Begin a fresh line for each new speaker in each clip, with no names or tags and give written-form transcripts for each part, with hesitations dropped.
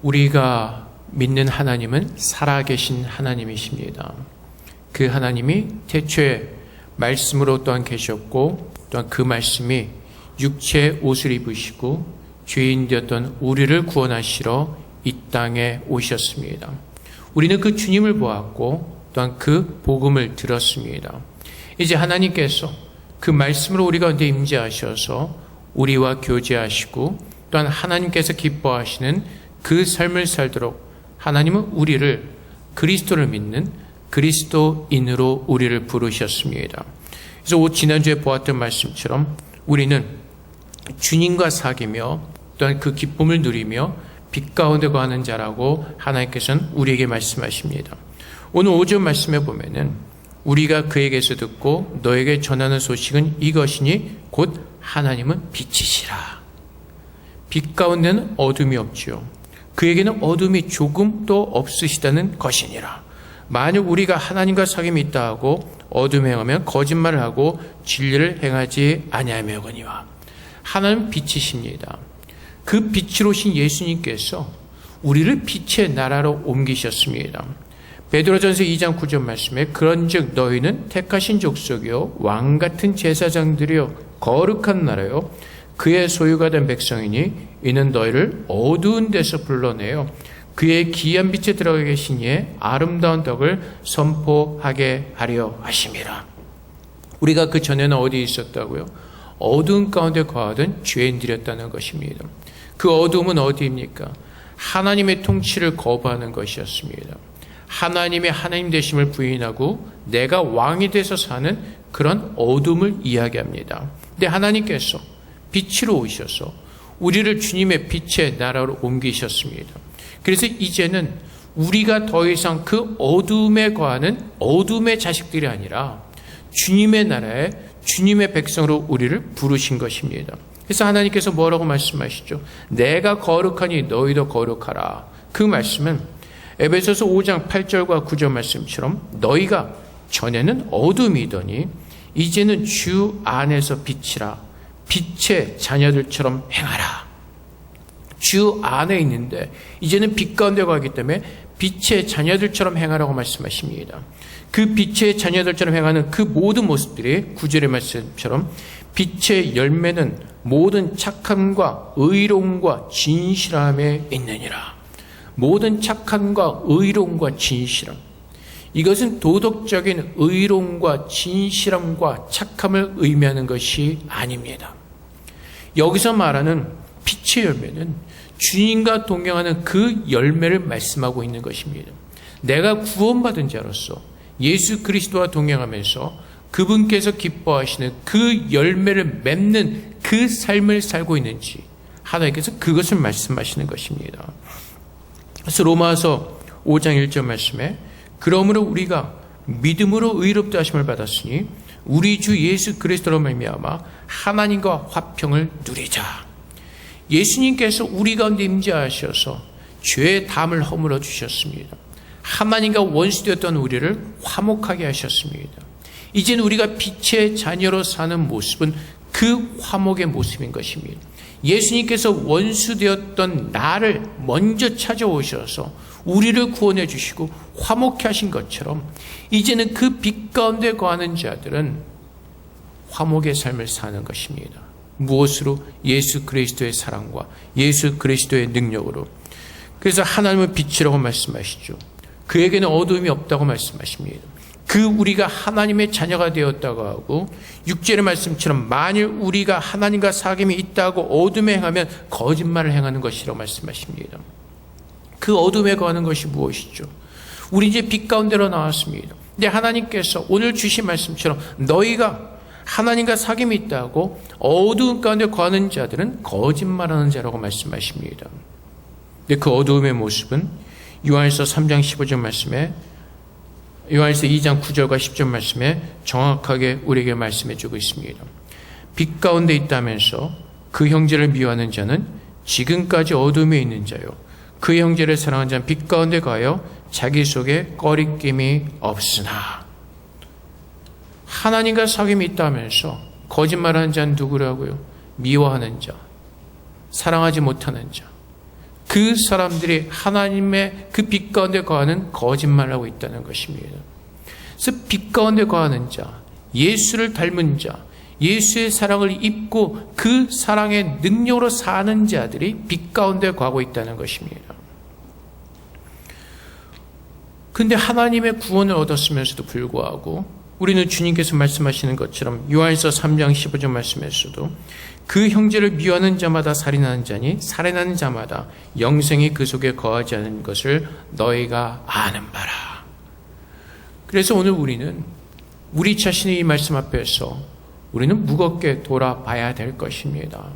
우리가 믿는 하나님은 살아계신 하나님이십니다. 그 하나님이 태초에 말씀으로 또한 계셨고, 또한 그 말씀이 육체의 옷을 입으시고 죄인 되었던 우리를 구원하시러 이 땅에 오셨습니다. 우리는 그 주님을 보았고 또한 그 복음을 들었습니다. 이제 하나님께서 그 말씀으로 우리 가운데 임재하셔서 우리와 교제하시고 또한 하나님께서 기뻐하시는 그 삶을 살도록 하나님은 우리를 그리스도를 믿는 그리스도인으로 우리를 부르셨습니다. 그래서 지난주에 보았던 말씀처럼 우리는 주님과 사귀며 또한 그 기쁨을 누리며 빛 가운데 거하는 자라고 하나님께서는 우리에게 말씀하십니다. 오늘 5절 말씀에 보면은 우리가 그에게서 듣고 너에게 전하는 소식은 이것이니 곧 하나님은 빛이시라. 빛 가운데는 어둠이 없지요. 그에게는 어둠이 조금도 없으시다는 것이니라. 만약 우리가 하나님과 사귐이 있다 하고 어둠에 행하면 거짓말을 하고 진리를 행하지 아니하며거니와. 하나님은 빛이십니다. 그 빛으로 오신 예수님께서 우리를 빛의 나라로 옮기셨습니다. 베드로전서 2장 9절 말씀에 그런즉 너희는 택하신 족속이요 왕같은 제사장들이요 거룩한 나라요 그의 소유가 된 백성이니 이는 너희를 어두운 데서 불러내어 그의 기이한 빛에 들어가 계신 이의 아름다운 덕을 선포하게 하려 하심이라. 우리가 그 전에는 어디에 있었다고요? 어두운 가운데 거하던 죄인들이었다는 것입니다. 그 어두움은 어디입니까? 하나님의 통치를 거부하는 것이었습니다. 하나님의 하나님 되심을 부인하고 내가 왕이 돼서 사는 그런 어둠을 이야기합니다. 근데 하나님께서 빛으로 오셔서 우리를 주님의 빛의 나라로 옮기셨습니다. 그래서 이제는 우리가 더 이상 그 어둠에 거하는 어둠의 자식들이 아니라 주님의 나라에 주님의 백성으로 우리를 부르신 것입니다. 그래서 하나님께서 뭐라고 말씀하시죠? 내가 거룩하니 너희도 거룩하라. 그 말씀은 에베소서 5장 8절과 9절 말씀처럼 너희가 전에는 어둠이더니 이제는 주 안에서 빛이라. 빛의 자녀들처럼 행하라. 주 안에 있는데 이제는 빛 가운데 가기 때문에 빛의 자녀들처럼 행하라고 말씀하십니다. 그 빛의 자녀들처럼 행하는 그 모든 모습들이 9절의 말씀처럼 빛의 열매는 모든 착함과 의로움과 진실함에 있느니라. 모든 착함과 의로움과 진실함. 이것은 도덕적인 의로움과 진실함과 착함을 의미하는 것이 아닙니다. 여기서 말하는 빛의 열매는 주님과 동행하는 그 열매를 말씀하고 있는 것입니다. 내가 구원받은 자로서 예수 그리스도와 동행하면서 그분께서 기뻐하시는 그 열매를 맺는 그 삶을 살고 있는지 하나님께서 그것을 말씀하시는 것입니다. 그래서 로마서 5장 1절 말씀에 그러므로 우리가 믿음으로 의롭다 하심을 받았으니 우리 주 예수 그리스도로 말미암아 하나님과 화평을 누리자. 예수님께서 우리 가운데 임재하셔서 죄의 담을 허물어 주셨습니다. 하나님과 원수되었던 우리를 화목하게 하셨습니다. 이제는 우리가 빛의 자녀로 사는 모습은 그 화목의 모습인 것입니다. 예수님께서 원수되었던 나를 먼저 찾아오셔서 우리를 구원해 주시고 화목케 하신 것처럼 이제는 그 빛 가운데 거하는 자들은 화목의 삶을 사는 것입니다. 무엇으로? 예수 그리스도의 사랑과 예수 그리스도의 능력으로. 그래서 하나님은 빛이라고 말씀하시죠. 그에게는 어두움이 없다고 말씀하십니다. 그 우리가 하나님의 자녀가 되었다고 하고 6절의 말씀처럼 만일 우리가 하나님과 사귐이 있다고 어둠에 행하면 거짓말을 행하는 것이라고 말씀하십니다. 그 어둠에 거하는 것이 무엇이죠? 우리 이제 빛 가운데로 나왔습니다. 근데 하나님께서 오늘 주신 말씀처럼 너희가 하나님과 사귐이 있다고 어두움 가운데 거하는 자들은 거짓말하는 자라고 말씀하십니다. 근데 그 어두움의 모습은 요한일서 3장 15절 말씀에 요한일서 2장 9절과 10절 말씀에 정확하게 우리에게 말씀해 주고 있습니다. 빛 가운데 있다면서 그 형제를 미워하는 자는 지금까지 어둠에 있는 자요. 그 형제를 사랑하는 자는 빛 가운데 가여 자기 속에 꺼리낌이 없으나. 하나님과 사귐이 있다면서 거짓말하는 자는 누구라고요? 미워하는 자, 사랑하지 못하는 자. 그 사람들이 하나님의 그 빛 가운데 거하는 거짓말을 하고 있다는 것입니다. 그래서 빛 가운데 거하는 자, 예수를 닮은 자, 예수의 사랑을 입고 그 사랑의 능력으로 사는 자들이 빛 가운데 거하고 있다는 것입니다. 근데 하나님의 구원을 얻었으면서도 불구하고 우리는 주님께서 말씀하시는 것처럼 요한일서 3장 15절 말씀에서도 그 형제를 미워하는 자마다 살인하는 자니 살인하는 자마다 영생이 그 속에 거하지 않은 것을 너희가 아는 바라. 그래서 오늘 우리는 우리 자신의 이 말씀 앞에서 우리는 무겁게 돌아봐야 될 것입니다.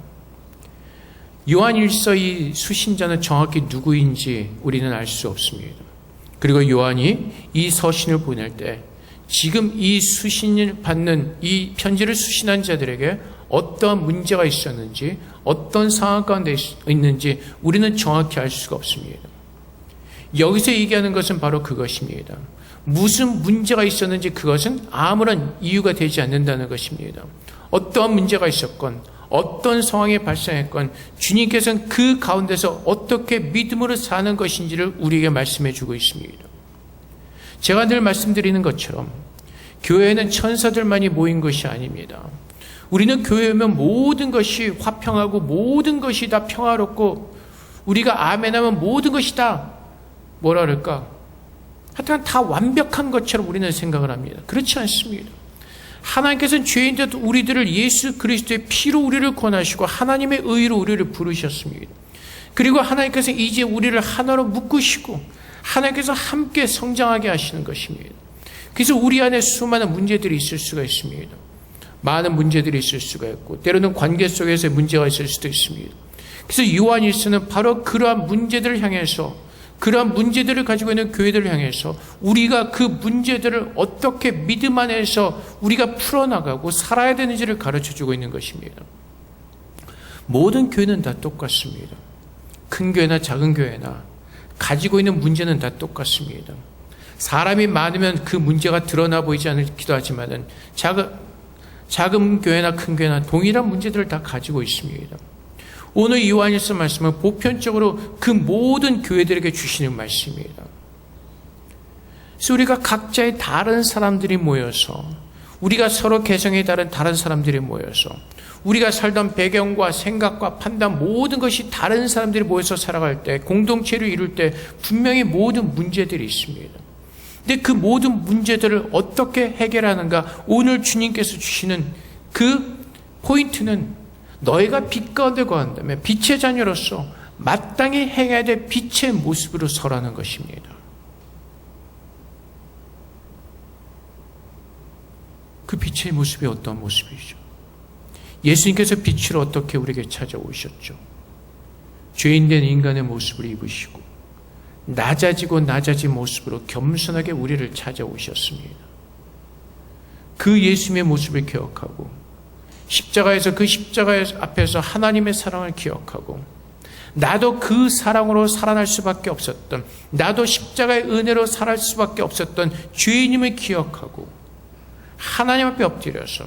요한일서 이 수신자는 정확히 누구인지 우리는 알 수 없습니다. 그리고 요한이 이 서신을 보낼 때 지금 이 수신을 받는 이 편지를 수신한 자들에게 어떠한 문제가 있었는지 어떤 상황 가운데 있는지 우리는 정확히 알 수가 없습니다. 여기서 얘기하는 것은 바로 그것입니다. 무슨 문제가 있었는지 그것은 아무런 이유가 되지 않는다는 것입니다. 어떠한 문제가 있었건 어떤 상황이 발생했건 주님께서는 그 가운데서 어떻게 믿음으로 사는 것인지를 우리에게 말씀해 주고 있습니다. 제가 늘 말씀드리는 것처럼 교회는 천사들만이 모인 것이 아닙니다. 우리는 교회에 오면 모든 것이 화평하고 모든 것이 다 평화롭고 우리가 아멘하면 모든 것이 다 뭐라 그럴까? 하여튼 다 완벽한 것처럼 우리는 생각을 합니다. 그렇지 않습니다. 하나님께서는 죄인된 우리들을 예수 그리스도의 피로 우리를 권하시고 하나님의 의로 우리를 부르셨습니다. 그리고 하나님께서 이제 우리를 하나로 묶으시고 하나님께서 함께 성장하게 하시는 것입니다. 그래서 우리 안에 수많은 문제들이 있을 수가 있습니다. 많은 문제들이 있을 수가 있고 때로는 관계 속에서 문제가 있을 수도 있습니다. 그래서 요한일서는 바로 그러한 문제들을 향해서 그러한 문제들을 가지고 있는 교회들을 향해서 우리가 그 문제들을 어떻게 믿음 안에서 우리가 풀어나가고 살아야 되는지를 가르쳐주고 있는 것입니다. 모든 교회는 다 똑같습니다. 큰 교회나 작은 교회나 가지고 있는 문제는 다 똑같습니다. 사람이 많으면 그 문제가 드러나 보이지 않기도 하지만은 작은 교회나 큰 교회나 동일한 문제들을 다 가지고 있습니다. 오늘 요한일서 말씀은 보편적으로 그 모든 교회들에게 주시는 말씀입니다. 그래서 우리가 각자의 다른 사람들이 모여서 우리가 서로 개성이 다른 사람들이 모여서 우리가 살던 배경과 생각과 판단 모든 것이 다른 사람들이 모여서 살아갈 때 공동체를 이룰 때 분명히 모든 문제들이 있습니다. 근데 그 모든 문제들을 어떻게 해결하는가 오늘 주님께서 주시는 그 포인트는 너희가 빛 가운데 거한다면 빛의 자녀로서 마땅히 행해야 될 빛의 모습으로 서라는 것입니다. 그 빛의 모습이 어떤 모습이죠? 예수님께서 빛으로 어떻게 우리에게 찾아오셨죠? 죄인된 인간의 모습을 입으시고 낮아진 모습으로 겸손하게 우리를 찾아오셨습니다. 그 예수님의 모습을 기억하고 십자가에서 그 십자가 앞에서 하나님의 사랑을 기억하고 나도 그 사랑으로 살아날 수밖에 없었던 나도 십자가의 은혜로 살아갈 수밖에 없었던 죄인임을 기억하고 하나님 앞에 엎드려서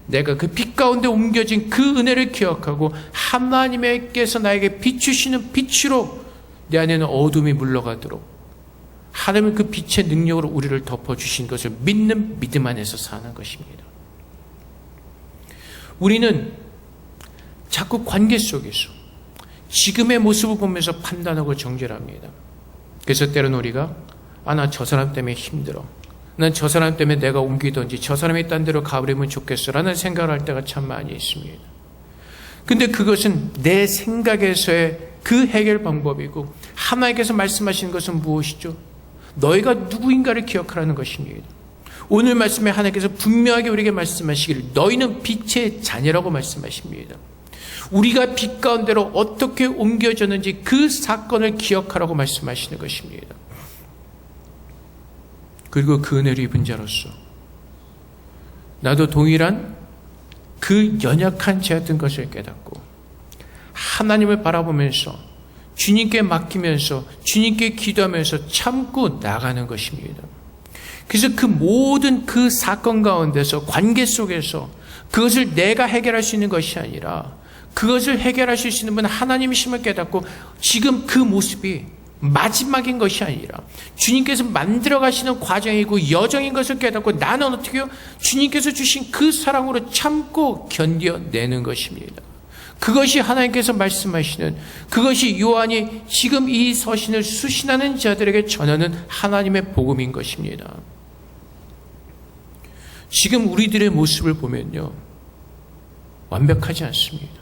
내가 그 빛 가운데 옮겨진 그 은혜를 기억하고 하나님께서 나에게 비추시는 빛으로 내 안에는 어둠이 물러가도록 하나님의 그 빛의 능력으로 우리를 덮어주신 것을 믿는 믿음 안에서 사는 것입니다. 우리는 자꾸 관계 속에서 지금의 모습을 보면서 판단하고 정죄합니다. 그래서 때로는 우리가 나 저 사람 때문에 힘들어. 난 저 사람 때문에 내가 옮기든지 저 사람이 딴 데로 가버리면 좋겠어 라는 생각을 할 때가 참 많이 있습니다. 근데 그것은 내 생각에서의 그 해결 방법이고 하나님께서 말씀하시는 것은 무엇이죠? 너희가 누구인가를 기억하라는 것입니다. 오늘 말씀에 하나님께서 분명하게 우리에게 말씀하시기를 너희는 빛의 자녀라고 말씀하십니다. 우리가 빛 가운데로 어떻게 옮겨졌는지 그 사건을 기억하라고 말씀하시는 것입니다. 그리고 그 은혜를 입은 자로서 나도 동일한 그 연약한 죄였던 것을 깨닫고 하나님을 바라보면서 주님께 맡기면서 주님께 기도하면서 참고 나가는 것입니다. 그래서 그 모든 그 사건 가운데서 관계 속에서 그것을 내가 해결할 수 있는 것이 아니라 그것을 해결하실 수 있는 분은 하나님이심을 깨닫고 지금 그 모습이 마지막인 것이 아니라 주님께서 만들어 가시는 과정이고 여정인 것을 깨닫고 나는 어떻게 해요? 주님께서 주신 그 사랑으로 참고 견뎌내는 것입니다. 그것이 하나님께서 말씀하시는, 그것이 요한이 지금 이 서신을 수신하는 자들에게 전하는 하나님의 복음인 것입니다. 지금 우리들의 모습을 보면요, 완벽하지 않습니다.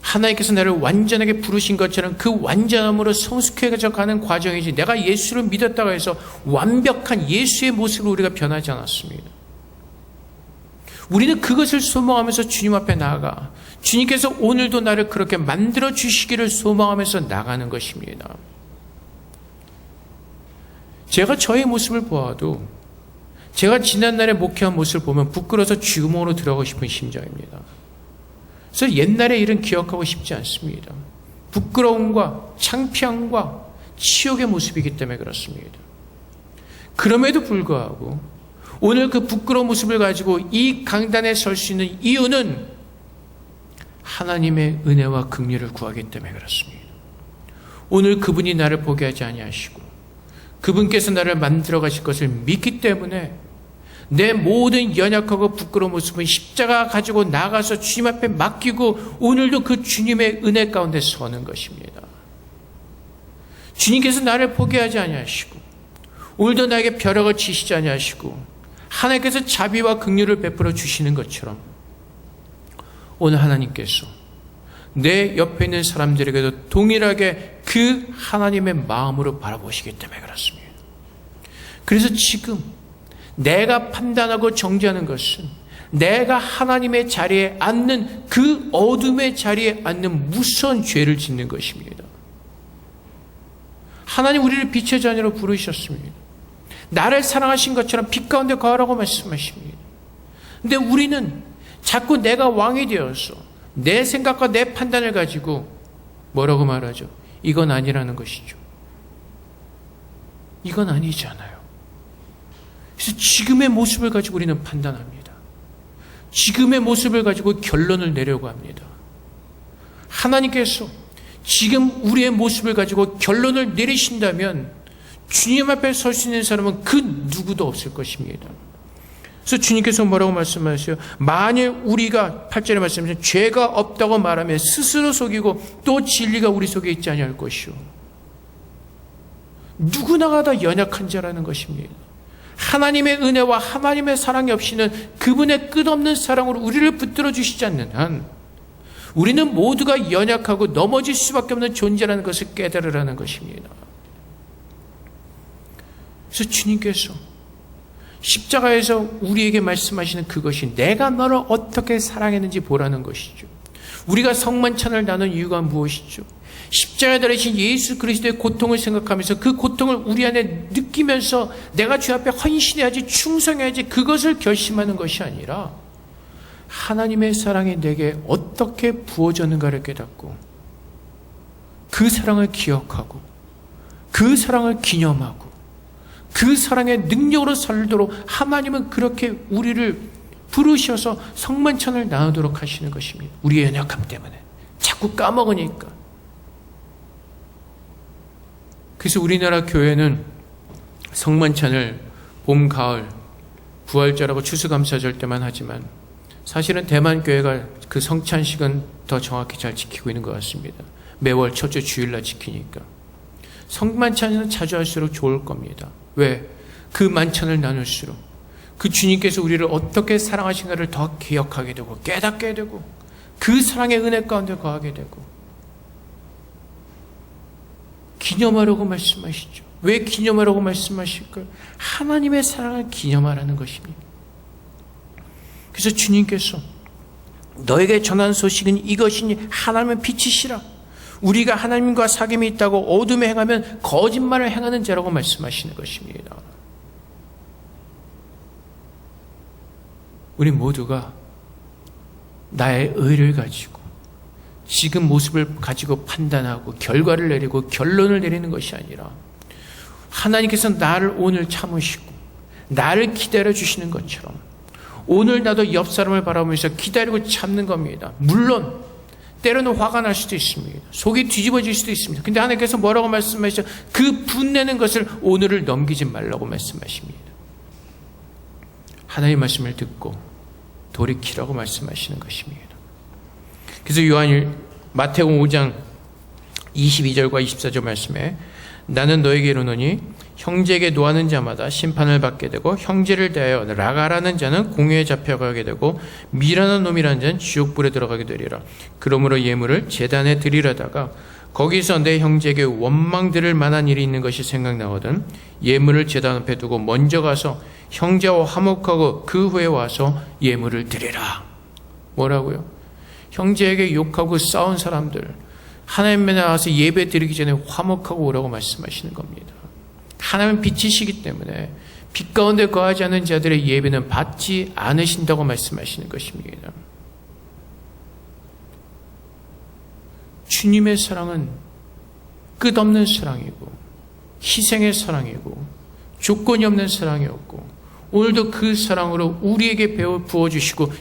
하나님께서 나를 완전하게 부르신 것처럼 그 완전함으로 성숙해져 가는 과정이지, 내가 예수를 믿었다고 해서 완벽한 예수의 모습으로 우리가 변하지 않았습니다. 우리는 그것을 소망하면서 주님 앞에 나아가 주님께서 오늘도 나를 그렇게 만들어 주시기를 소망하면서 나가는 것입니다. 제가 저의 모습을 보아도 제가 지난날에 목회한 모습을 보면 부끄러워서 주먹으로 들어가고 싶은 심정입니다. 그래서 옛날의 일은 기억하고 싶지 않습니다. 부끄러움과 창피함과 치욕의 모습이기 때문에 그렇습니다. 그럼에도 불구하고 오늘 그 부끄러운 모습을 가지고 이 강단에 설 수 있는 이유는 하나님의 은혜와 긍휼을 구하기 때문에 그렇습니다. 오늘 그분이 나를 보게 하지 아니하시고 그분께서 나를 만들어 가실 것을 믿기 때문에 내 모든 연약하고 부끄러운 모습은 십자가 가지고 나가서 주님 앞에 맡기고 오늘도 그 주님의 은혜 가운데 서는 것입니다. 주님께서 나를 포기하지 아니하시고 오늘도 나에게 벼락을 치시지 아니하시고 하나님께서 자비와 긍휼을 베풀어 주시는 것처럼 오늘 하나님께서 내 옆에 있는 사람들에게도 동일하게 그 하나님의 마음으로 바라보시기 때문에 그렇습니다. 그래서 지금 내가 판단하고 정죄하는 것은 내가 하나님의 자리에 앉는 그 어둠의 자리에 앉는 무서운 죄를 짓는 것입니다. 하나님 우리를 빛의 자녀로 부르셨습니다. 나를 사랑하신 것처럼 빛 가운데 거하라고 말씀하십니다. 근데 우리는 자꾸 내가 왕이 되어서 내 생각과 내 판단을 가지고 뭐라고 말하죠? 이건 아니라는 것이죠. 이건 아니잖아요. 그래서 지금의 모습을 가지고 우리는 판단합니다. 지금의 모습을 가지고 결론을 내려고 합니다. 하나님께서 지금 우리의 모습을 가지고 결론을 내리신다면 주님 앞에 설 수 있는 사람은 그 누구도 없을 것입니다. 그래서 주님께서 뭐라고 말씀하세요? 만일 우리가 8절에 말씀하신 죄가 없다고 말하면 스스로 속이고 또 진리가 우리 속에 있지 아니할 것이요. 누구나가 다 연약한 자라는 것입니다. 하나님의 은혜와 하나님의 사랑이 없이는 그분의 끝없는 사랑으로 우리를 붙들어 주시지 않는 한 우리는 모두가 연약하고 넘어질 수밖에 없는 존재라는 것을 깨달으라는 것입니다. 그래서 주님께서 십자가에서 우리에게 말씀하시는 그것이 내가 너를 어떻게 사랑했는지 보라는 것이죠. 우리가 성만찬을 나눈 이유가 무엇이죠? 십자가에 달리신 예수 그리스도의 고통을 생각하면서 그 고통을 우리 안에 느끼면서 내가 주 앞에 헌신해야지, 충성해야지, 그것을 결심하는 것이 아니라 하나님의 사랑이 내게 어떻게 부어졌는가를 깨닫고 그 사랑을 기억하고 그 사랑을 기념하고 그 사랑의 능력으로 살도록 하나님은 그렇게 우리를 부르셔서 성만찬을 나누도록 하시는 것입니다. 우리의 연약함 때문에 자꾸 까먹으니까. 그래서 우리나라 교회는 성만찬을 봄, 가을, 부활절하고 추수감사절 때만 하지만 사실은 대만 교회가 그 성찬식은 더 정확히 잘 지키고 있는 것 같습니다. 매월 첫째 주일날 지키니까. 성만찬은 자주 할수록 좋을 겁니다. 왜? 그 만찬을 나눌수록 그 주님께서 우리를 어떻게 사랑하신가를 더 기억하게 되고 깨닫게 되고 그 사랑의 은혜 가운데 거하게 되고 기념하라고 말씀하시죠. 왜 기념하라고 말씀하실까요? 하나님의 사랑을 기념하라는 것입니다. 그래서 주님께서 너에게 전한 소식은 이것이니 하나님은 빛이시라. 우리가 하나님과 사귐이 있다고 어둠에 행하면 거짓말을 행하는 자라고 말씀하시는 것입니다. 우리 모두가 나의 의를 가지고 지금 모습을 가지고 판단하고 결과를 내리고 결론을 내리는 것이 아니라 하나님께서 나를 오늘 참으시고 나를 기다려 주시는 것처럼 오늘 나도 옆 사람을 바라보면서 기다리고 참는 겁니다. 물론 때로는 화가 날 수도 있습니다. 속이 뒤집어질 수도 있습니다. 근데 하나님께서 뭐라고 말씀하시죠? 그 분내는 것을 오늘을 넘기지 말라고 말씀하십니다. 하나님의 말씀을 듣고 돌이키라고 말씀하시는 것입니다. 그래서 마태복음 5장 22절과 24절 말씀에 나는 너에게 이르노니 형제에게 노하는 자마다 심판을 받게 되고 형제를 대하여 라가라는 자는 공회에 잡혀가게 되고 미라는 놈이라는 자는 지옥불에 들어가게 되리라. 그러므로 예물을 제단에 드리려다가 거기서 내 형제에게 원망 들을 만한 일이 있는 것이 생각나거든 예물을 제단 앞에 두고 먼저 가서 형제와 화목하고 그 후에 와서 예물을 드리라. 뭐라고요? 형제에게 욕하고 싸운 사람들 하나님에 나와서 예배 드리기 전에 화목하고 오라고 말씀하시는 겁니다. 하나님은 빛이시기 때문에 빛 가운데 거하지 않는 자들의 예배는 받지 않으신다고 말씀하시는 것입니다. 주님의 사랑은 끝없는 사랑이고 희생의 사랑이고 조건이 없는 사랑이었고 오늘도 그 사랑으로 우리에게 부어주시고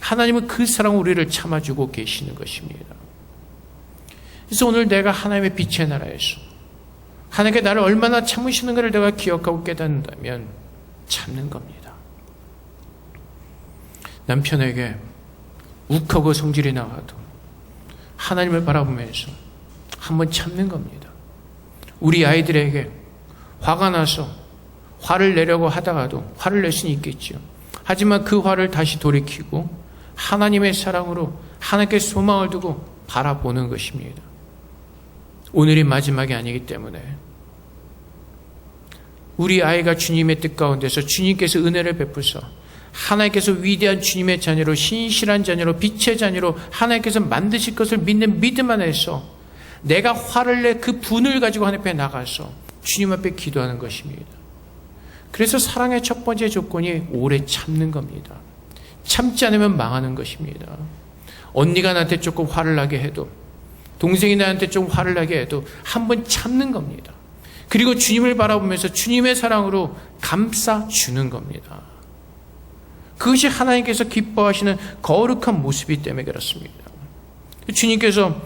하나님은 그 사랑으로 우리를 참아주고 계시는 것입니다. 그래서 오늘 내가 하나님의 빛의 나라에서 하나님께 나를 얼마나 참으시는가를 내가 기억하고 깨닫는다면 참는 겁니다. 남편에게 욱하고 성질이 나가도 하나님을 바라보면서 한번 참는 겁니다. 우리 아이들에게 화가 나서 화를 내려고 하다가도 화를 낼 수는 있겠죠. 하지만 그 화를 다시 돌이키고 하나님의 사랑으로 하나님께 소망을 두고 바라보는 것입니다. 오늘이 마지막이 아니기 때문에 우리 아이가 주님의 뜻 가운데서 주님께서 은혜를 베푸서 하나님께서 위대한 주님의 자녀로 신실한 자녀로 빛의 자녀로 하나님께서 만드실 것을 믿는 믿음 안에서 내가 화를 내 그 분을 가지고 하나님 앞에 나가서 주님 앞에 기도하는 것입니다. 그래서 사랑의 첫 번째 조건이 오래 참는 겁니다. 참지 않으면 망하는 것입니다. 언니가 나한테 조금 화를 나게 해도 동생이 나한테 좀 화를 나게 해도 한번 참는 겁니다. 그리고 주님을 바라보면서 주님의 사랑으로 감싸주는 겁니다. 그것이 하나님께서 기뻐하시는 거룩한 모습이기 때문에 그렇습니다. 주님께서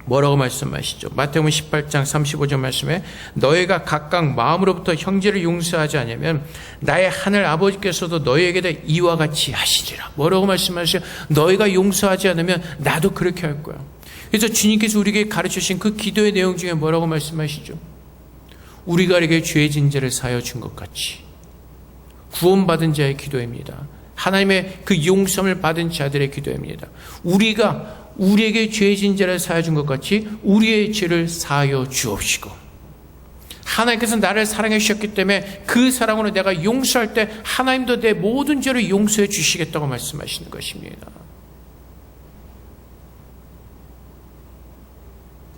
뭐라고 말씀하시죠? 마태복음 18장 35절 말씀에 너희가 각각 마음으로부터 형제를 용서하지 않으면 나의 하늘 아버지께서도 너희에게도 이와 같이 하시리라. 뭐라고 말씀하시죠? 너희가 용서하지 않으면 나도 그렇게 할 거야. 그래서 주님께서 우리에게 가르치신 그 기도의 내용 중에 뭐라고 말씀하시죠? 우리가 이렇게 죄의 진죄를 사하여 준 것 같이 구원받은 자의 기도입니다. 하나님의 그 용서를 받은 자들의 기도입니다. 우리가 우리에게 죄의 진죄를 사하여 준 것 같이 우리의 죄를 사하여 주옵시고 하나님께서 나를 사랑해 주셨기 때문에 그 사랑으로 내가 용서할 때 하나님도 내 모든 죄를 용서해 주시겠다고 말씀하시는 것입니다.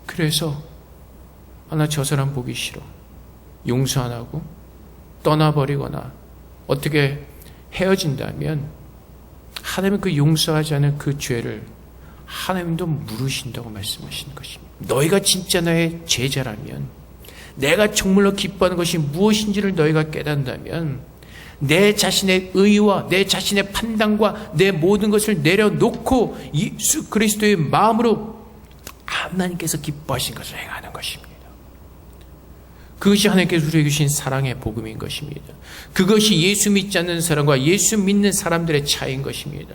그래서 나 저 사람 보기 싫어. 용서 안 하고 떠나버리거나 어떻게 헤어진다면 하나님은 그 용서하지 않은 그 죄를 하나님도 물으신다고 말씀하시는 것입니다. 너희가 진짜 나의 제자라면 내가 정말로 기뻐하는 것이 무엇인지를 너희가 깨닫는다면 내 자신의 의와 내 자신의 판단과 내 모든 것을 내려놓고 예수 그리스도의 마음으로 하나님께서 기뻐하신 것을 행하는 것입니다. 그것이 하나님께서 우리에게 주신 사랑의 복음인 것입니다. 그것이 예수 믿지 않는 사람과 예수 믿는 사람들의 차이인 것입니다.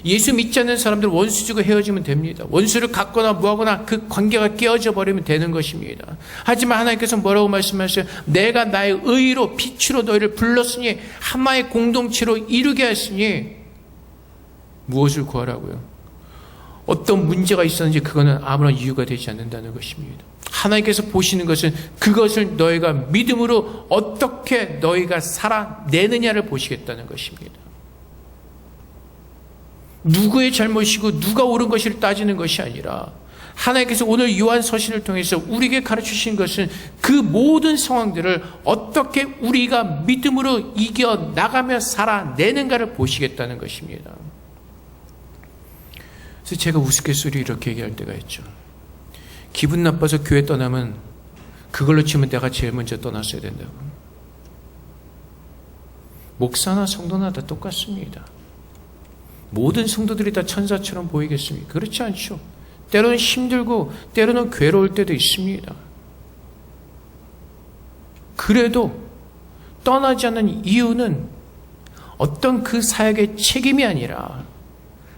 예수 믿지 않는 사람들 원수 주고 헤어지면 됩니다. 원수를 갖거나 뭐하거나 그 관계가 깨어져 버리면 되는 것입니다. 하지만 하나님께서 뭐라고 말씀하셔요? 내가 나의 의로 빛으로 너희를 불렀으니 하나의 공동체로 이루게 하시니 무엇을 구하라고요? 어떤 문제가 있었는지 그거는 아무런 이유가 되지 않는다는 것입니다. 하나님께서 보시는 것은 그것을 너희가 믿음으로 어떻게 너희가 살아내느냐를 보시겠다는 것입니다. 누구의 잘못이고 누가 옳은 것을 따지는 것이 아니라 하나님께서 오늘 요한 서신을 통해서 우리에게 가르치신 것은 그 모든 상황들을 어떻게 우리가 믿음으로 이겨나가며 살아내는가를 보시겠다는 것입니다. 그래서 제가 우스갯소리 이렇게 얘기할 때가 있죠. 기분 나빠서 교회 떠나면 그걸로 치면 내가 제일 먼저 떠났어야 된다고. 목사나 성도나 다 똑같습니다. 모든 성도들이 다 천사처럼 보이겠습니까? 그렇지 않죠. 때로는 힘들고 때로는 괴로울 때도 있습니다. 그래도 떠나지 않는 이유는 어떤 그 사역의 책임이 아니라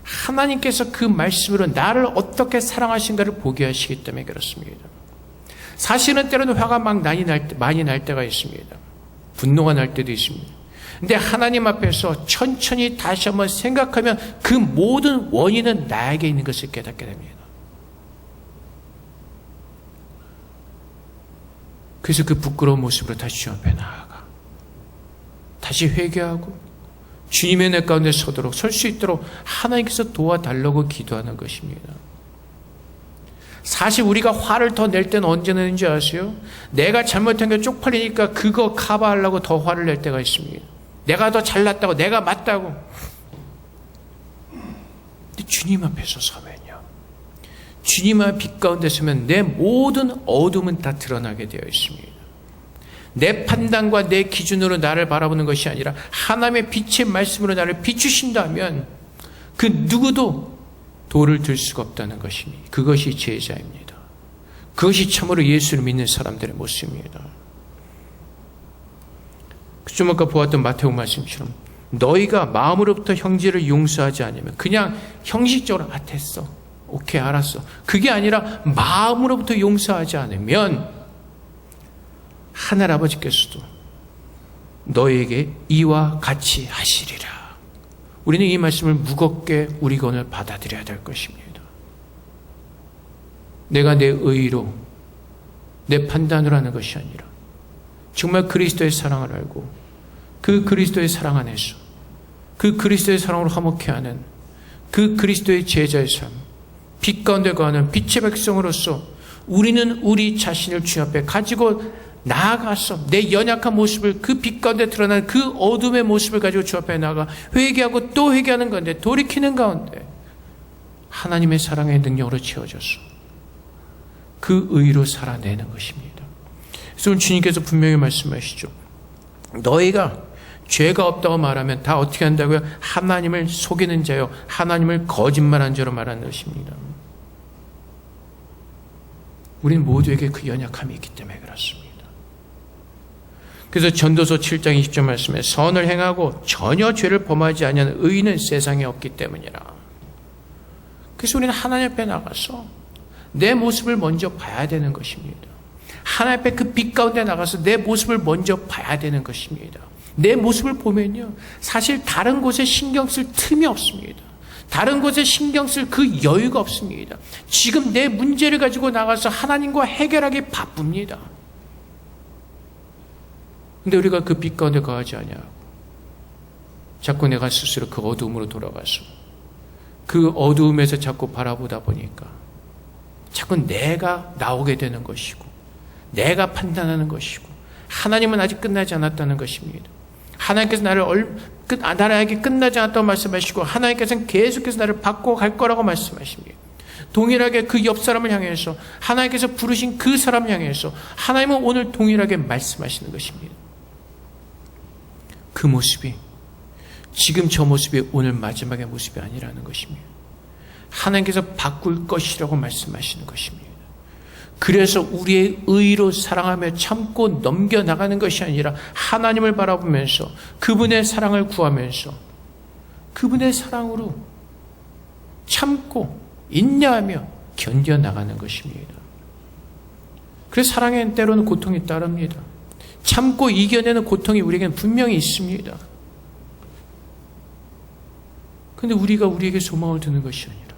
하나님께서 그 말씀으로 나를 어떻게 사랑하신가를 보게 하시기 때문에 그렇습니다. 사실은 때로는 화가 많이 날 때가 있습니다. 분노가 날 때도 있습니다. 근데 하나님 앞에서 천천히 다시 한번 생각하면 그 모든 원인은 나에게 있는 것을 깨닫게 됩니다. 그래서 그 부끄러운 모습으로 다시 주님 앞에 나아가 다시 회개하고 주님의 내 가운데 서도록 설 수 있도록 하나님께서 도와달라고 기도하는 것입니다. 사실 우리가 화를 더 낼 때는 언제 내는지 아세요? 내가 잘못한 게 쪽팔리니까 그거 커버하려고 더 화를 낼 때가 있습니다. 내가 더 잘났다고, 내가 맞다고. 근데 주님 앞에서 서면요, 주님의 빛 가운데 서면 내 모든 어둠은 다 드러나게 되어 있습니다. 내 판단과 내 기준으로 나를 바라보는 것이 아니라 하나님의 빛의 말씀으로 나를 비추신다면 그 누구도 돌을 들 수가 없다는 것입니다. 그것이 제자입니다. 그것이 참으로 예수를 믿는 사람들의 모습입니다. 좀 아까 보았던 마태복 말씀처럼 너희가 마음으로부터 형제를 용서하지 않으면 그냥 형식적으로 됐어, 오케이, 알았어, 그게 아니라 마음으로부터 용서하지 않으면 하늘아버지께서도 너희에게 이와 같이 하시리라. 우리는 이 말씀을 무겁게 우리가 오늘 받아들여야 될 것입니다. 내가 내 의의로 내 판단으로 하는 것이 아니라 정말 그리스도의 사랑을 알고 그 그리스도의 사랑 안에서 그 그리스도의 사랑으로 화목해 하는 그 그리스도의 제자의 삶, 빛 가운데 거하는 빛의 백성으로서 우리는 우리 자신을 주 앞에 가지고 나아가서 내 연약한 모습을, 그 빛 가운데 드러나는 그 어둠의 모습을 가지고 주 앞에 나아가 회개하고 또 회개하는 가운데, 돌이키는 가운데 하나님의 사랑의 능력으로 채워져서 그 의로 살아내는 것입니다. 그래서 오늘 주님께서 분명히 말씀하시죠. 너희가 죄가 없다고 말하면 다 어떻게 한다고요? 하나님을 속이는 자요, 하나님을 거짓말한 자로 말하는 것입니다. 우리는 모두에게 그 연약함이 있기 때문에 그렇습니다. 그래서 전도서 7장 20절 말씀에 선을 행하고 전혀 죄를 범하지 아니하는 의인은 세상에 없기 때문이라. 그래서 우리는 하나님 앞에 나가서 내 모습을 먼저 봐야 되는 것입니다. 하나님 앞에 그 빛 가운데 나가서 내 모습을 먼저 봐야 되는 것입니다. 내 모습을 보면요, 사실 다른 곳에 신경 쓸 틈이 없습니다. 다른 곳에 신경 쓸 그 여유가 없습니다. 지금 내 문제를 가지고 나가서 하나님과 해결하기 바쁩니다. 근데 우리가 그 빛 가운데 거하지 않냐고 자꾸 내가 스스로 그 어두움으로 돌아가서 그 어두움에서 자꾸 바라보다 보니까 자꾸 내가 나오게 되는 것이고 내가 판단하는 것이고 하나님은 아직 끝나지 않았다는 것입니다. 하나님께서 나에게 끝나지 않았다고 말씀하시고 하나님께서는 계속해서 나를 바꿔갈 거라고 말씀하십니다. 동일하게 그 옆 사람을 향해서 하나님께서 부르신 그 사람을 향해서 하나님은 오늘 동일하게 말씀하시는 것입니다. 그 모습이 지금 저 모습이 오늘 마지막의 모습이 아니라는 것입니다. 하나님께서 바꿀 것이라고 말씀하시는 것입니다. 그래서 우리의 의로 사랑하며 참고 넘겨나가는 것이 아니라 하나님을 바라보면서 그분의 사랑을 구하면서 그분의 사랑으로 참고 인내하며 견뎌나가는 것입니다. 그래서 사랑에는 때로는 고통이 따릅니다. 참고 이겨내는 고통이 우리에게는 분명히 있습니다. 그런데 우리가 우리에게 소망을 두는 것이 아니라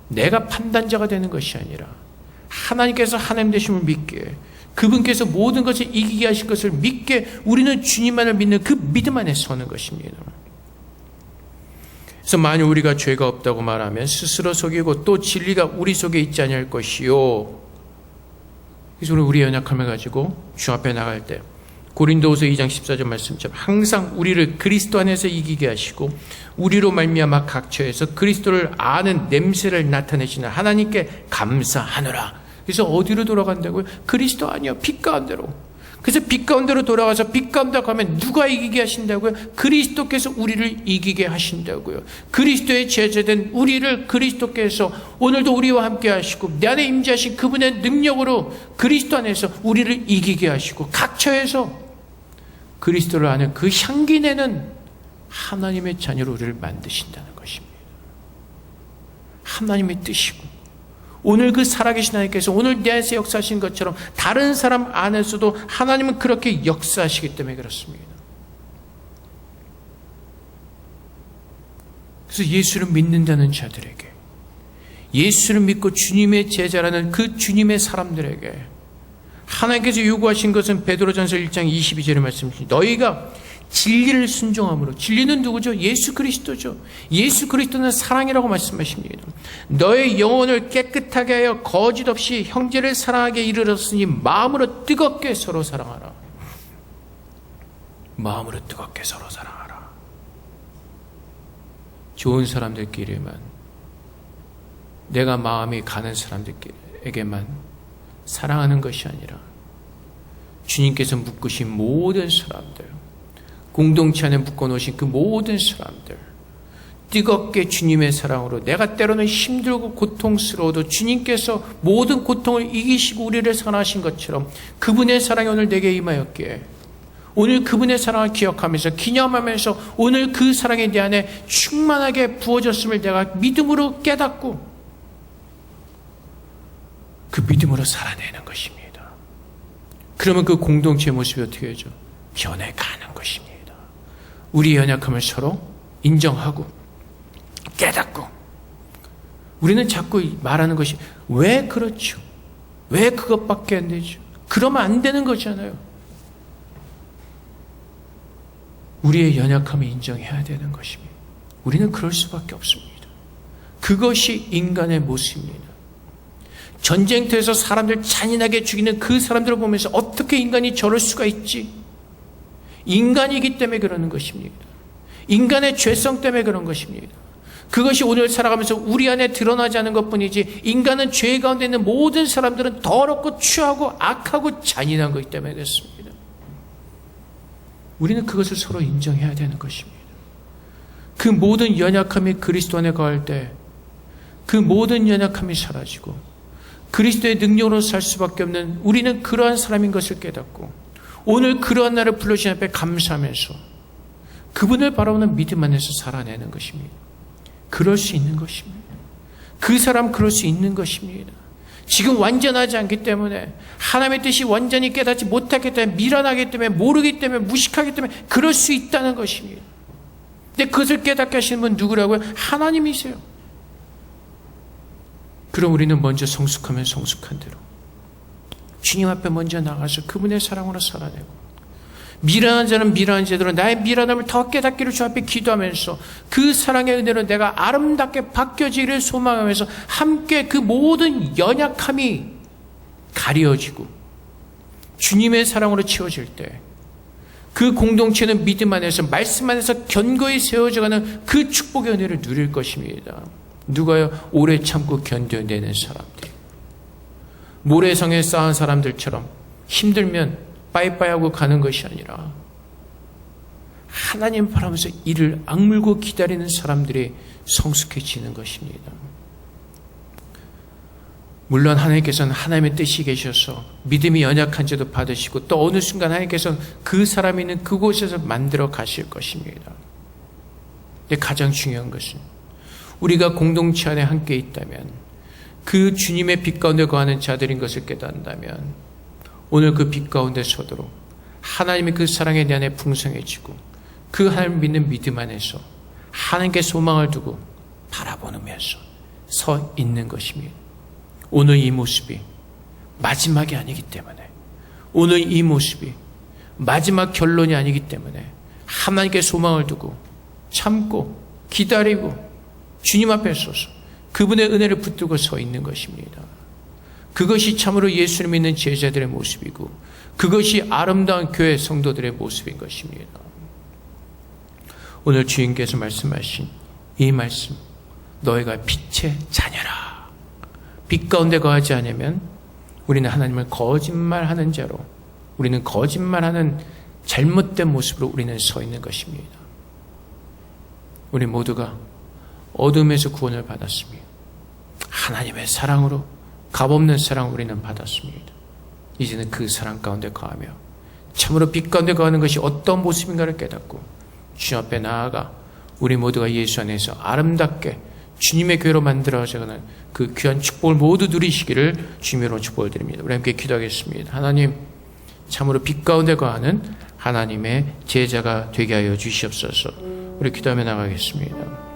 내가 판단자가 되는 것이 아니라 하나님께서 하나님 되심을 믿게, 그분께서 모든 것을 이기게 하실 것을 믿게 우리는 주님만을 믿는 그 믿음 안에 서는 것입니다. 그래서 만일 우리가 죄가 없다고 말하면 스스로 속이고 또 진리가 우리 속에 있지 아니할 것이요. 그래서 우리의 연약함을 가지고 주 앞에 나갈 때 고린도후서 2장 14절 말씀처럼 항상 우리를 그리스도 안에서 이기게 하시고 우리로 말미암아 각처에서 그리스도를 아는 냄새를 나타내시는 하나님께 감사하노라. 그래서 어디로 돌아간다고요? 그리스도 아니요, 빛 가운데로. 그래서 빛 가운데로 돌아가서 빛 가운데 가면 누가 이기게 하신다고요? 그리스도께서 우리를 이기게 하신다고요. 그리스도의 제자된 우리를 그리스도께서 오늘도 우리와 함께 하시고 내 안에 임재하신 그분의 능력으로 그리스도 안에서 우리를 이기게 하시고 각처에서 그리스도를 아는 그 향기 내는 하나님의 자녀로 우리를 만드신다는 것입니다. 하나님의 뜻이고 오늘 그 살아계신 하나님께서 오늘 내 안에서 역사하신 것처럼 다른 사람 안에서도 하나님은 그렇게 역사하시기 때문에 그렇습니다. 그래서 예수를 믿는다는 자들에게, 예수를 믿고 주님의 제자라는 그 주님의 사람들에게 하나님께서 요구하신 것은 베드로전서 1장 22절의 말씀입니다. 너희가 진리를 순종함으로, 진리는 누구죠? 예수 그리스도죠. 예수 그리스도는 사랑이라고 말씀하십니다. 너의 영혼을 깨끗하게 하여 거짓 없이 형제를 사랑하게 이르렀으니 마음으로 뜨겁게 서로 사랑하라. 마음으로 뜨겁게 서로 사랑하라. 좋은 사람들끼리만, 내가 마음이 가는 사람들에게만 사랑하는 것이 아니라 주님께서 묶으신 모든 사람들, 공동체 안에 묶어놓으신 그 모든 사람들, 뜨겁게 주님의 사랑으로, 내가 때로는 힘들고 고통스러워도 주님께서 모든 고통을 이기시고 우리를 사랑하신 것처럼 그분의 사랑이 오늘 내게 임하였기에 오늘 그분의 사랑을 기억하면서 기념하면서 오늘 그 사랑이 내 안에 충만하게 부어졌음을 내가 믿음으로 깨닫고 그 믿음으로 살아내는 것입니다. 그러면 그 공동체의 모습이 어떻게 되죠? 변해가는 것입니다. 우리의 연약함을 서로 인정하고 깨닫고, 우리는 자꾸 말하는 것이 왜 그렇죠? 왜 그것밖에 안 되죠? 그러면 안 되는 거잖아요. 우리의 연약함을 인정해야 되는 것입니다. 우리는 그럴 수밖에 없습니다. 그것이 인간의 모습입니다. 전쟁터에서 사람들 잔인하게 죽이는 그 사람들을 보면서 어떻게 인간이 저럴 수가 있지? 인간이기 때문에 그러는 것입니다. 인간의 죄성 때문에 그런 것입니다. 그것이 오늘 살아가면서 우리 안에 드러나지 않은 것뿐이지, 인간은 죄 가운데 있는 모든 사람들은 더럽고 추하고 악하고 잔인한 것이기 때문에 그렇습니다. 우리는 그것을 서로 인정해야 되는 것입니다. 그 모든 연약함이 그리스도 안에 거할 때 그 모든 연약함이 사라지고 그리스도의 능력으로 살 수밖에 없는 우리는 그러한 사람인 것을 깨닫고 오늘 그러한 날을 불러주신 앞에 감사하면서 그분을 바라보는 믿음 안에서 살아내는 것입니다. 그럴 수 있는 것입니다. 그 사람 그럴 수 있는 것입니다. 지금 완전하지 않기 때문에, 하나님의 뜻이 완전히 깨닫지 못하기 때문에, 미련하기 때문에, 모르기 때문에, 무식하기 때문에 그럴 수 있다는 것입니다. 근데 그것을 깨닫게 하시는 분 누구라고요? 하나님이세요. 그럼 우리는 먼저 성숙하면 성숙한 대로 주님 앞에 먼저 나가서 그분의 사랑으로 살아내고, 미련한 자는 미련한 자대로 나의 미련함을 더 깨닫기를 주 앞에 기도하면서 그 사랑의 은혜로 내가 아름답게 바뀌어지기를 소망하면서 함께 그 모든 연약함이 가려지고 주님의 사랑으로 채워질 때 그 공동체는 믿음 안에서, 말씀 안에서 견고히 세워져가는 그 축복의 은혜를 누릴 것입니다. 누가요? 오래 참고 견뎌내는 사람들, 모래성에 쌓은 사람들처럼 힘들면 빠이빠이 하고 가는 것이 아니라 하나님 바라면서 이를 악물고 기다리는 사람들이 성숙해지는 것입니다. 물론 하나님께서는 하나님의 뜻이 계셔서 믿음이 연약한 자도 받으시고 또 어느 순간 하나님께서는 그 사람이 있는 그곳에서 만들어 가실 것입니다. 근데 가장 중요한 것은 우리가 공동체 안에 함께 있다면, 그 주님의 빛 가운데 거하는 자들인 것을 깨닫는다면 오늘 그 빛 가운데 서도록 하나님의 그 사랑에 내 안에 풍성해지고 그 하나님을 믿는 믿음 안에서 하나님께 소망을 두고 바라보면서 서 있는 것입니다. 오늘 이 모습이 마지막이 아니기 때문에, 오늘 이 모습이 마지막 결론이 아니기 때문에 하나님께 소망을 두고 참고 기다리고 주님 앞에 서서 그분의 은혜를 붙들고 서 있는 것입니다. 그것이 참으로 예수를 믿는 제자들의 모습이고 그것이 아름다운 교회 성도들의 모습인 것입니다. 오늘 주님께서 말씀하신 이 말씀, 너희가 빛의 자녀라. 빛 가운데 거하지 않으면 우리는 하나님을 거짓말하는 자로 우리는 거짓말하는 잘못된 모습으로 우리는 서 있는 것입니다. 우리 모두가 어둠에서 구원을 받았습니다. 하나님의 사랑으로, 값없는 사랑 우리는 받았습니다. 이제는 그 사랑 가운데 거하며 참으로 빛 가운데 거하는 것이 어떤 모습인가를 깨닫고 주님 앞에 나아가 우리 모두가 예수 안에서 아름답게 주님의 교회로 만들어져가는 그 귀한 축복을 모두 누리시기를 주님으로 축복을 드립니다. 우리 함께 기도하겠습니다. 하나님, 참으로 빛 가운데 거하는 하나님의 제자가 되게 하여 주시옵소서. 우리 기도하며 나가겠습니다.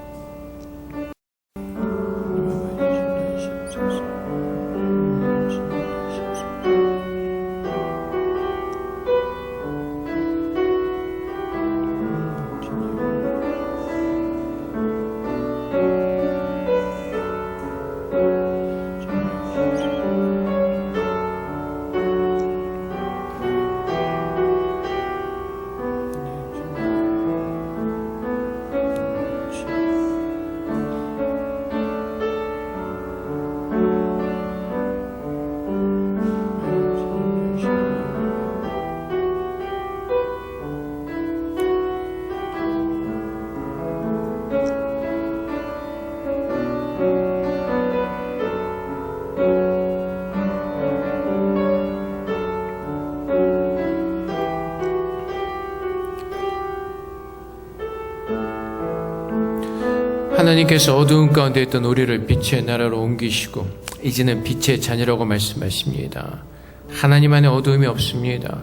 하나님께서 어두운 가운데 있던 우리를 빛의 나라로 옮기시고 이제는 빛의 자녀라고 말씀하십니다. 하나님 안에 어두움이 없습니다.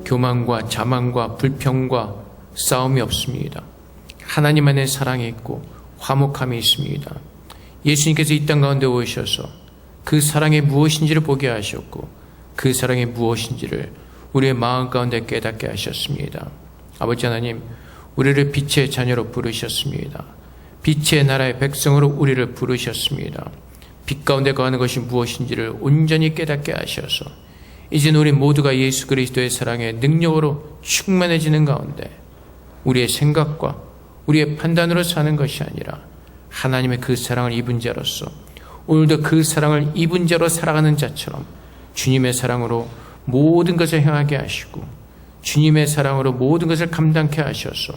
교만과 자만과 불평과 싸움이 없습니다. 하나님 안에 사랑이 있고 화목함이 있습니다. 예수님께서 이 땅 가운데 오셔서 그 사랑이 무엇인지를 보게 하셨고 그 사랑이 무엇인지를 우리의 마음 가운데 깨닫게 하셨습니다. 아버지 하나님, 우리를 빛의 자녀로 부르셨습니다. 빛의 나라의 백성으로 우리를 부르셨습니다. 빛 가운데 거하는 것이 무엇인지를 온전히 깨닫게 하셔서 이제는 우리 모두가 예수 그리스도의 사랑의 능력으로 충만해지는 가운데 우리의 생각과 우리의 판단으로 사는 것이 아니라 하나님의 그 사랑을 입은 자로서 오늘도 그 사랑을 입은 자로 살아가는 자처럼 주님의 사랑으로 모든 것을 행하게 하시고 주님의 사랑으로 모든 것을 감당케 하셔서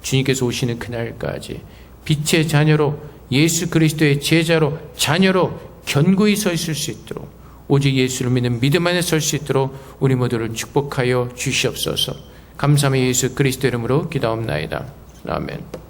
주님께서 오시는 그날까지 빛의 자녀로 예수 그리스도의 제자로 자녀로 견고히 서 있을 수 있도록 오직 예수를 믿는 믿음 안에 설 수 있도록 우리 모두를 축복하여 주시옵소서. 감사하며 예수 그리스도 이름으로 기도합나이다. 아멘.